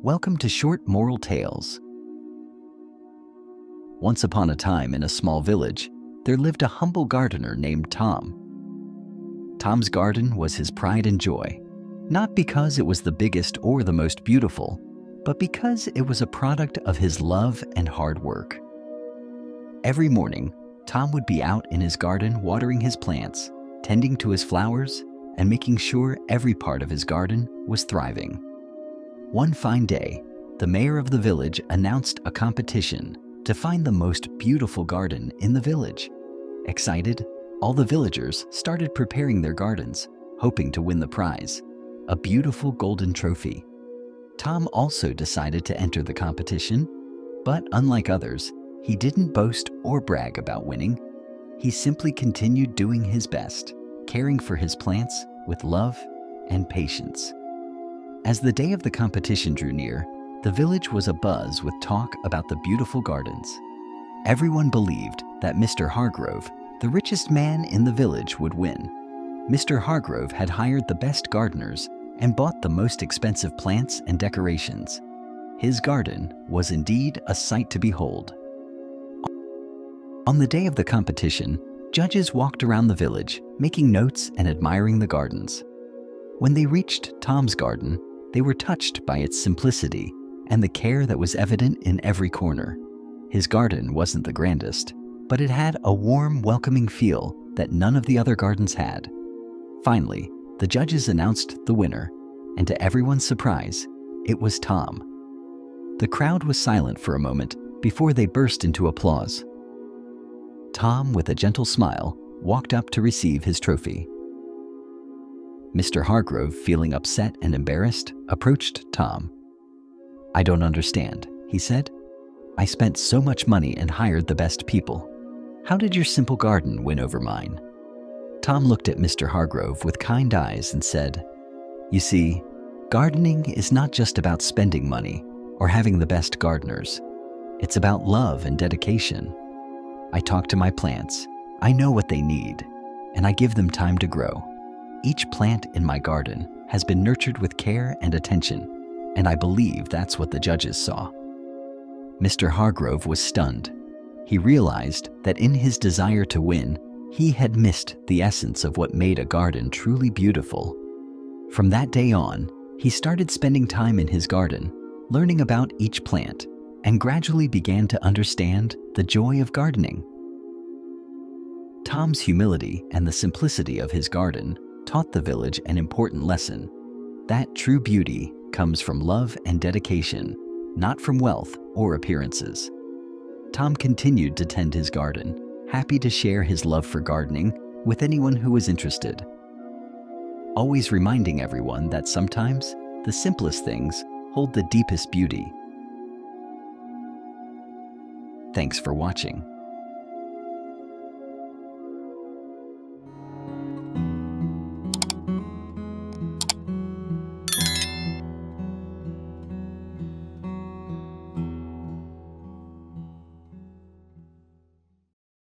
Welcome to Short Moral Tales. Once upon a time in a small village, there lived a humble gardener named Tom. Tom's garden was his pride and joy, not because it was the biggest or the most beautiful, but because it was a product of his love and hard work. Every morning, Tom would be out in his garden watering his plants, tending to his flowers, and making sure every part of his garden was thriving. One fine day, the mayor of the village announced a competition to find the most beautiful garden in the village. Excited, all the villagers started preparing their gardens, hoping to win the prize, a beautiful golden trophy. Tom also decided to enter the competition, but unlike others, he didn't boast or brag about winning. He simply continued doing his best, caring for his plants with love and patience. As the day of the competition drew near, the village was abuzz with talk about the beautiful gardens. Everyone believed that Mr. Hargrove, the richest man in the village, would win. Mr. Hargrove had hired the best gardeners and bought the most expensive plants and decorations. His garden was indeed a sight to behold. On the day of the competition, judges walked around the village, making notes and admiring the gardens. When they reached Tom's garden, they were touched by its simplicity and the care that was evident in every corner. His garden wasn't the grandest, but it had a warm, welcoming feel that none of the other gardens had. Finally, the judges announced the winner, and to everyone's surprise, it was Tom. The crowd was silent for a moment before they burst into applause. Tom, with a gentle smile, walked up to receive his trophy. Mr. Hargrove, feeling upset and embarrassed, approached Tom. "I don't understand," he said. "I spent so much money and hired the best people. How did your simple garden win over mine?" Tom looked at Mr. Hargrove with kind eyes and said, "You see, gardening is not just about spending money or having the best gardeners. It's about love and dedication. I talk to my plants, I know what they need, and I give them time to grow. Each plant in my garden has been nurtured with care and attention, and I believe that's what the judges saw." Mr. Hargrove was stunned. He realized that in his desire to win, he had missed the essence of what made a garden truly beautiful. From that day on, he started spending time in his garden, learning about each plant, and gradually began to understand the joy of gardening. Tom's humility and the simplicity of his garden taught the village an important lesson: that true beauty comes from love and dedication, not from wealth or appearances. Tom continued to tend his garden, happy to share his love for gardening with anyone who was interested, always reminding everyone that sometimes the simplest things hold the deepest beauty. Thanks for watching.